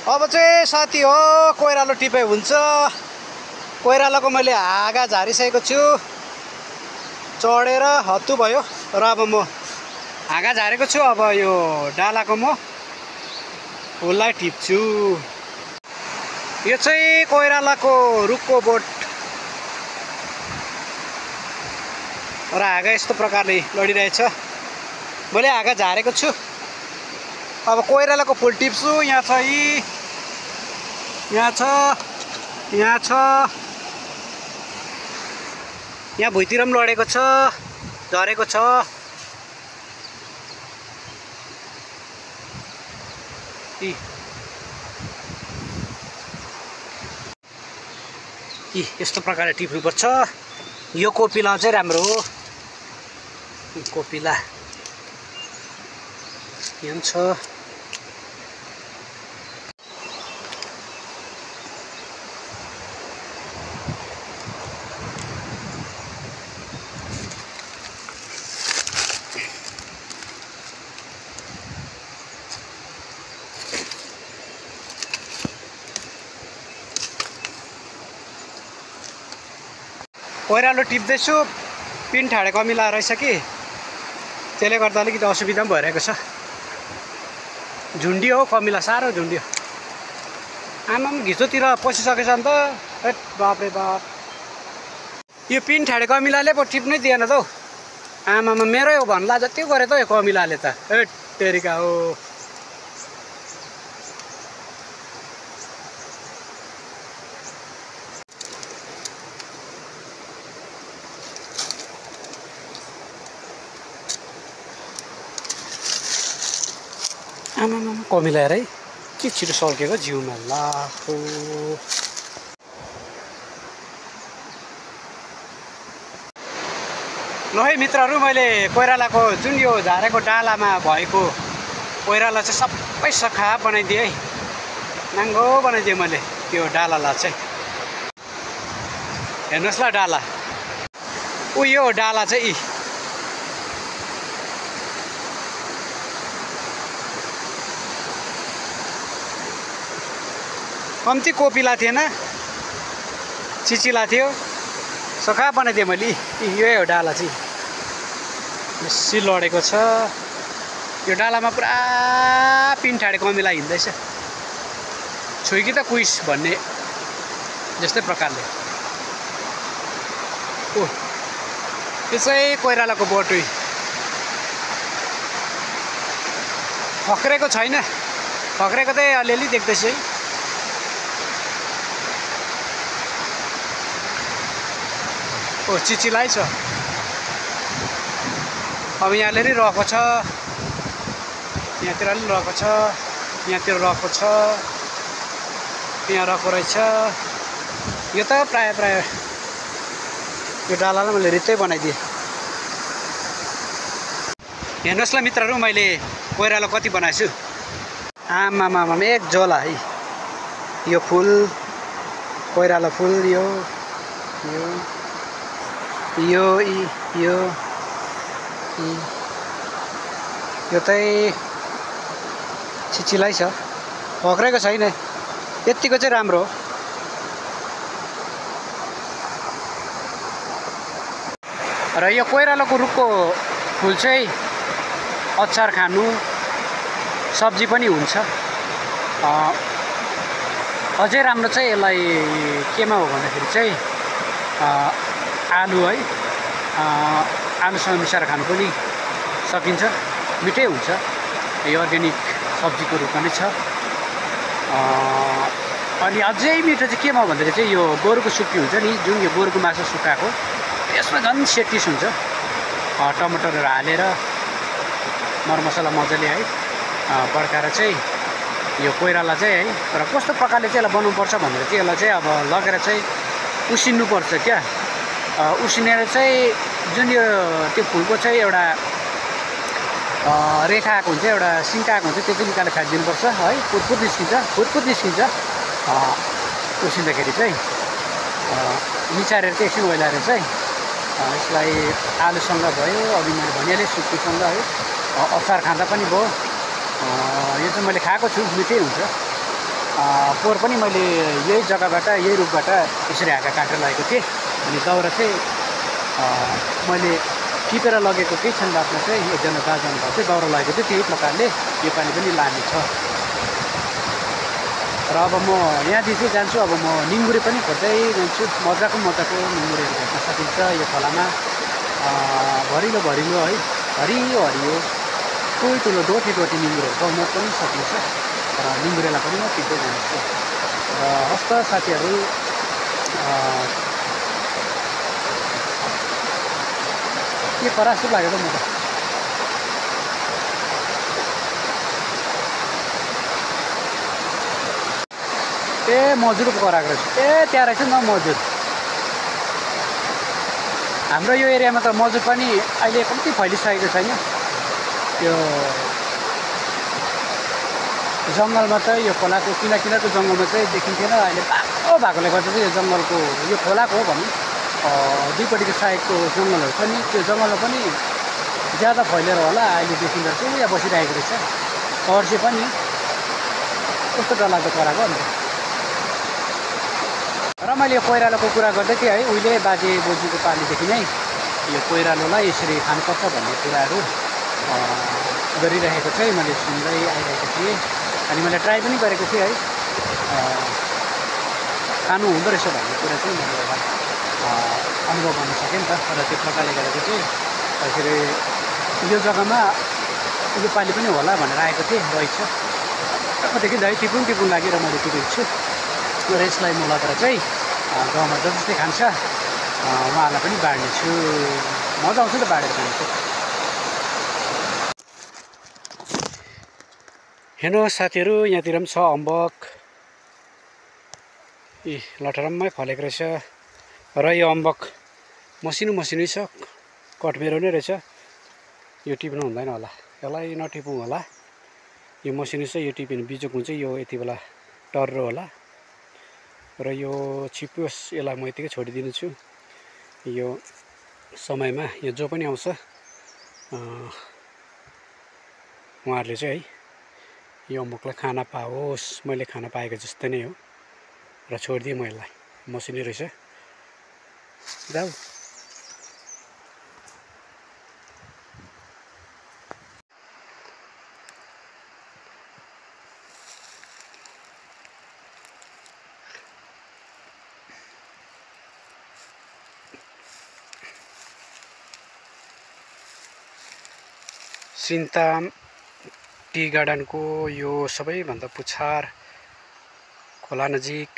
अब चाहिँ साथी हो कोइरालो टिपे हुन्छ। कोइरालोको मैले हाँगा झारिसकेको छु, चढेर हत्तु भयो र अब म हाँगा झारेको छु। अब यो डालाको म फुललाई टिप्छु। यो चाहिँ कोइरालाको रुखको बोट र हाँगा यस्तो प्रकारले लडिरहेछ। मैले हाँगा झारेको छु। अब कोइरालाको फुल टिप्छु। यहाँ छ, यहाँ छ, यहाँ छ, यहाँ भुइँतिर पनि लडेको छ, झरेको छ। यस्तो प्रकारले टिप्नुपर्छ। यो कोपिला चाहिँ राम्रो हो। कोपिला यहाँ छ। कोइरालो टिप्दैछु, पिन ठाडे कमिला रहेछ कि त्यसले गर्दा अलिकति असुविधा पनि भइरहेको छ। झुन्डियो हो कमिला, साह्रो झुन्डियो। आमाम घिचोतिर पसिसकेछ नि त। हेट बापरे बाप, यो पिन ठाडे कमिलाले पो टिप्नै दिएन त हौ। आमामा मेरै हो भन्ला जति गरे त यो कमिलाले त। हेट तेरिका हो। आमामा कमिला हेर है, के छिटो सल्केको जिउमा। लाखो ल है मित्रहरू, मैले कोइरालाको जुन यो झारेको डालामा भएको कोइराला चाहिँ सबै सखा बनाइदिएँ है। नाङ्गो बनाइदिएँ मैले त्यो डालालाई चाहिँ। हेर्नुहोस् ल डाला। यो डाला चाहिँ कम्ती कोपिला थिएन, चिचिला थियो, सखा बनाइदिएँ मैले। यो हो डाला चाहिँ बेसी लडेको छ। यो डालामा पुरा पिन ठाडे कमिला हिँड्दैछ। छुइकी त कुइस भन्ने जस्तै प्रकारले। यो चाहिँ कोइरालाको बोटुई फक्रेको छैन, फक्रेको चाहिँ अलिअलि देख्दैछु है। चिचिलै छ। अब यहाँ अलिअलि रहेको छ, यहाँतिर अलि रहेको छ, यहाँतिर रहेको छ, यहाँ रहेको रहेछ। यो त प्रायः प्रायः यो डालालाई मैले रित्तै बनाइदिएँ। हेर्नुहोस् ल मित्रहरू, मैले कोइरालो कति बनाएछु। आमामामा एक झोला है। यो फुल कोइरालो फुल, यो चाहिँ चिचिलै छ, फक्रेको छैन। यतिको चाहिँ राम्रो हो। र यो कोइरालोको रुखको फुल चाहिँ अचार खानु, सब्जी पनि हुन्छ। अझै राम्रो चाहिँ यसलाई केमा हो भन्दाखेरि चाहिँ आलु है, आलुसँग मिसाएर खानु पनि सकिन्छ, मिठै हुन्छ। यो अर्ग्यानिक सब्जीको रूपमा नै छ। अनि अझै मिठो चाहिँ केमा हो भन्दाखेरि चाहिँ यो गोरुको सुक्की हुन्छ नि, जुन यो गोरुको मासु सुकाएको, यसमा झन् सेटिस हुन्छ। टमाटरहरू हालेर मरमसला मजाले है पड्काएर चाहिँ यो कोइराला चाहिँ है, तर कस्तो प्रकारले चाहिँ यसलाई बनाउनुपर्छ भनेर चाहिँ यसलाई चाहिँ अब लगेर चाहिँ उसिन्नुपर्छ क्या। उसिनेर चाहिँ जुन यो त्यो फुलको चाहिँ एउटा रेखा आएको हुन्छ, एउटा सिन्का आएको हुन्छ, त्यो चाहिँ निकालेर फ्याँकिदिनुपर्छ है। फुटफुट निस्किन्छ, फुटफुट निस्किन्छ। उसिन्दाखेरि चाहिँ मिचारेर चाहिँ एकछिन ओइलाएर चाहिँ यसलाई आलुसँग भयो, अघि मैले भनिहालेँ सुक्कीसँग है, अचार खाँदा पनि भयो। यो चाहिँ मैले खाएको छु, मिठै हुन्छ। पोहोर पनि मैले यही जग्गाबाट यही रुखबाट यसरी हाँगा काटेर लगेको थिएँ। अनि दाउरा चाहिँ मैले टिपेर लगेको केही क्षण बादमा चाहिँ एकजना दाजु आउनुभएको थियो, दाउरा लगेको थियो। त्यही प्रकारले यो पालि पनि लाने छ। र अब म यहाँदेखि जान्छु। अब म निङ्गुरे पनि खोज्दै जान्छु। मजाको निङ्गुरेहरू भेट्न सकिन्छ यो खोलामा। भरिलो है, हरियो ठुलो डोटी निङ्गुरेहरू पाउन पनि सकिन्छ। र निङ्गुरेलाई पनि म टिप्दै जान्छु। र हस्त साथीहरू, के करासो लाग्यो त म त। मजुर कराएको रहेछ। त्यहाँ रहेछ न मजुर। हाम्रो यो एरियामा त मजुर पनि अहिले कम्ती फैलिसकेको छैन। यो जङ्गलमा चाहिँ यो खोलाको किनारको जङ्गलमा चाहिँ देखिन्थेन। अहिले बाक्लो भएकोले गर्दा चाहिँ यो जङ्गलको यो खोलाको हो भनौँ दुईपट्टिको साइडको जङ्गलहरू छ नि, त्यो जङ्गलमा पनि ज्यादा फैलेर होला अहिले देखिँदा चाहिँ यहाँ बसिरहेको रहेछ। पर्से पनि कस्तो डरलाग्दो कराएको अन्त। र मैले यो कोइरालोको कुरा गर्दै थिएँ है, उहिले बाजे बोजूको पालिदेखि नै यो कोइरालोलाई यसरी खानुपर्छ भन्ने कुराहरू गरिरहेको चाहिँ मैले सुन्दै आइरहेको थिएँ। अनि मैले ट्राई पनि गरेको थिएँ है, खानु हुँदो रहेछ भन्ने कुरा चाहिँ मैले एउटा अनुभव गर्न सकेँ नि त। र त्यो प्रकारले गरेको चाहिँ यसरी यो जग्गामा यो पालि पनि होला भनेर आएको थिएँ। रहेछ देखि है टिपुन लागि र मैले टिपेको छु। र यसलाई म लगेर चाहिँ गाउँमा जस्तै खान्छ उहाँहरूलाई पनि बाँड्ने छु। मजा आउँछ नि त बाँडेर खानु चाहिँ। हेर्नुहोस् साथीहरू, यहाँतिर पनि छ अम्बक। लटरम्मै फलेको रहेछ। र यो अम्बक मसिनो छ, कठमेरो नै रहेछ। यो टिप्नु हुँदैन होला, यसलाई नटिपौँ होला। यो मसिनो छ, यो टिप्यो भने बिजोक हुन्छ। यो यति बेला टर्रो होला। र यो छिप्योस्, यसलाई म यतिकै छोडिदिनु छु। यो समयमा यो जो पनि आउँछ उहाँहरूले चाहिँ है यो अम्बकलाई खाना पाओस्। मैले खाना पाएको जस्तै नै हो र छोडिदिएँ म यसलाई। मसिनो रहेछ। जाऊ। सिन्ताम टी गार्डनको यो सबैभन्दा पुछार खोला नजिक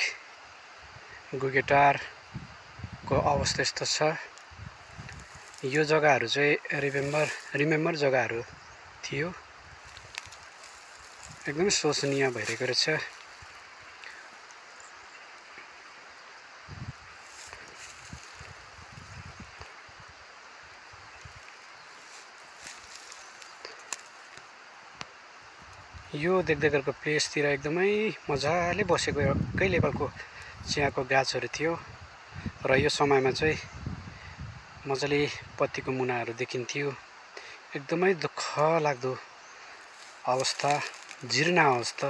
गुगेटारको अवस्था यस्तो छ। यो जग्गाहरू चाहिँ रिमेम्बर जग्गाहरू थियो। एकदमै शोचनीय भइरहेको रहेछ। यो देख्दै गरेको प्लेसतिर एकदमै मजाले बसेको एकै लेभलको चियाको गाछहरू थियो। र यो समयमा चाहिँ मजाले पत्तीको मुनाहरू देखिन्थ्यो। एकदमै दुःख लाग्दो अवस्था, जीर्ण अवस्था,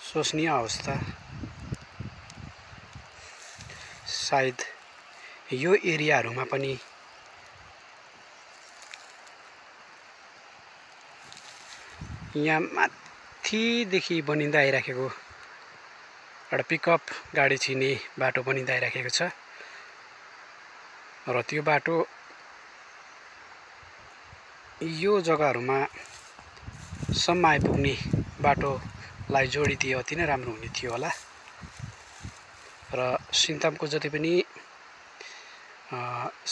शोचनीय अवस्था। सायद यो एरियाहरूमा पनि यहाँ माथिदेखि बनिँदै आइराखेको एउटा पिकअप गाडी छिर्ने बाटो बनिँदै आइराखेको छ। र त्यो बाटो यो जग्गाहरूमा सम्म आइपुग्ने बाटोलाई जोडिदिए अति नै राम्रो हुने थियो होला। र सिन्तामको जति पनि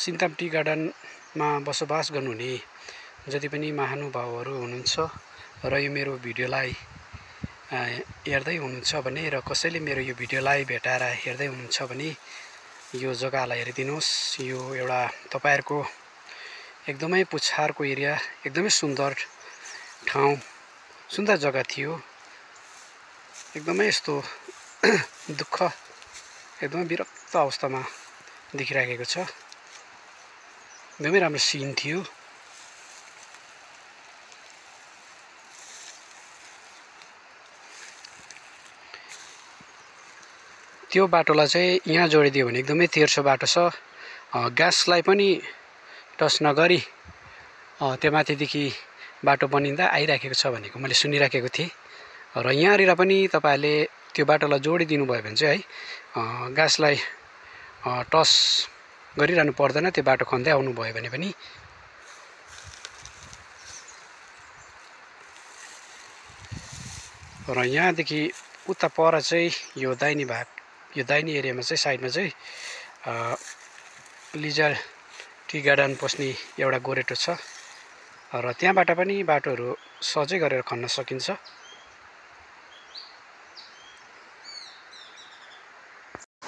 सिन्ताम टी गार्डनमा बसोबास गर्नुहुने जति पनि महानुभावहरू हुनुहुन्छ र यो मेरो भिडियोलाई हेर्दै हुनुहुन्छ भने र कसैले मेरो यो भिडियोलाई भेटाएर हेर्दै हुनुहुन्छ भने यो जग्गालाई हेरिदिनुहोस्। यो एउटा तपाईहरुको एकदमै पुछारको एरिया, एकदमै सुन्दर ठाउँ, सुन्दर जग्गा थियो। एकदमै यस्तो दुःख, एकदमै विरक्त अवस्थामा देखिरहेको छ। एकदमै राम्रो सिन थियो। त्यो बाटोलाई चाहिँ यहाँ जोडिदियो भने एकदमै तेर्सो बाटो छ। ग्यासलाई पनि टच नगरी त्यो माथिदेखि बाटो बनिँदा आइराखेको छ भनेको मैले सुनिराखेको थिएँ। र यहाँनिर पनि तपाईँहरूले त्यो बाटोलाई जोडिदिनु भयो भने चाहिँ है ग्यासलाई टच गरिरहनु पर्दैन, त्यो बाटो खन्दै आउनुभयो भने पनि। र यहाँदेखि उता पर चाहिँ यो दाहिने भाग, यो दाहिने एरियामा चाहिँ साइडमा चाहिँ लिजर टी गार्डन पस्ने एउटा गोरेटो छ र त्यहाँबाट पनि बाटोहरू सहजै गरेर खन्न सकिन्छ।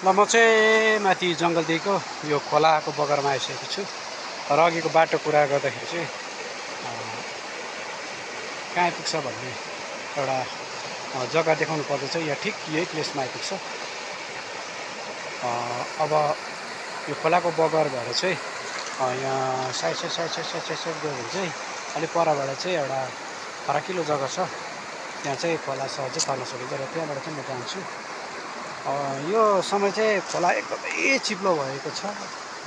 ल म चाहिँ माथि जङ्गलदेखिको यो खोलाको बगरमा आइसकेको छु र अघिको बाटो कुरा गर्दाखेरि चाहिँ कहाँ आइपुग्छ भन्ने एउटा जग्गा देखाउनु पर्दा चाहिँ यहाँ ठिक यही प्लेसमा आइपुग्छ। अब यो खोलाको बगर भएर चाहिँ यहाँ साइड गयो भने चाहिँ अलिक परबाट चाहिँ एउटा फराकिलो जग्गा छ, त्यहाँ चाहिँ खोला सहजै खर्न सकिन्छ र त्यहाँबाट चाहिँ म जान्छु। यो समय चाहिँ खोला एकदमै चिप्लो भएको छ।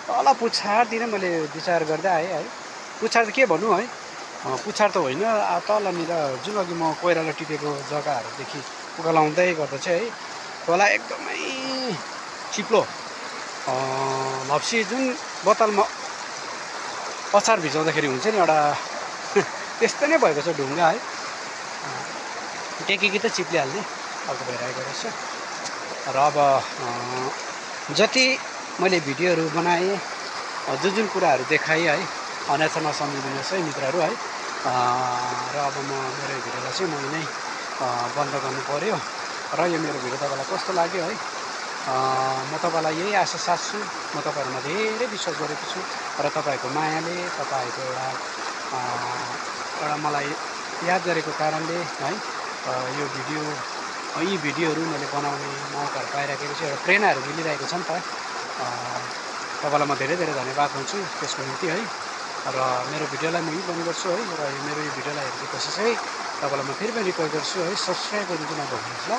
तल पुच्छारतिर मैले विचार गर्दै आएँ है, पुच्छार त के भन्नु है, पुच्छार त होइन, तलनिर जुन अघि म कोइरालो टिपेको जग्गाहरूदेखि उकालाउँदै गर्दा चाहिँ है खोला एकदमै चिप्लो। लप्सी जुन बोतलमा अचार भिजाउँदाखेरि हुन्छ नि एउटा त्यस्तै नै भएको छ ढुङ्गा है, टेकेकी त चिप्लिहाल्ने खालको भइरहेको रहेछ। र अब जति मैले भिडियोहरू बनाएँ, जुन कुराहरू देखाएँ है, अन्यथा नसम्झिदिनुहोस् है मित्रहरू है। र अब म मेरो भिडियोलाई चाहिँ मैले नै बन्द गर्नु पर्यो। र यो मेरो भिडियो तपाईँलाई कस्तो लाग्यो है, म तपाईँलाई यही आशा साध्छु। म तपाईँहरूमा धेरै विश्वास गरेको छु र तपाईँहरूको मायाले, तपाईँहरूको एउटा मलाई याद गरेको कारणले है यो यी भिडियोहरू मैले बनाउने मौकाहरू पाइराखेको छु, एउटा प्रेरणाहरू मिलिरहेको छ नि त। तपाईँलाई म धेरै धेरै धन्यवाद भन्छु त्यसको निम्ति है। र मेरो भिडियोलाई म यही भन्ने गर्छु है, र मेरो यो भिडियोलाई हेरेपछि चाहिँ तपाईँलाई म फेरि पनि रिक्वेस्ट गर्छु है, सब्सक्राइब गर्नु चाहिँ नभुल्नुहोस् ल।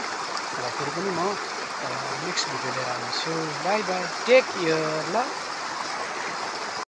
र फेरि पनि म नेक्स्ट भिडियो लिएर आउनेछु। बाई बाई, टेक केयर ल।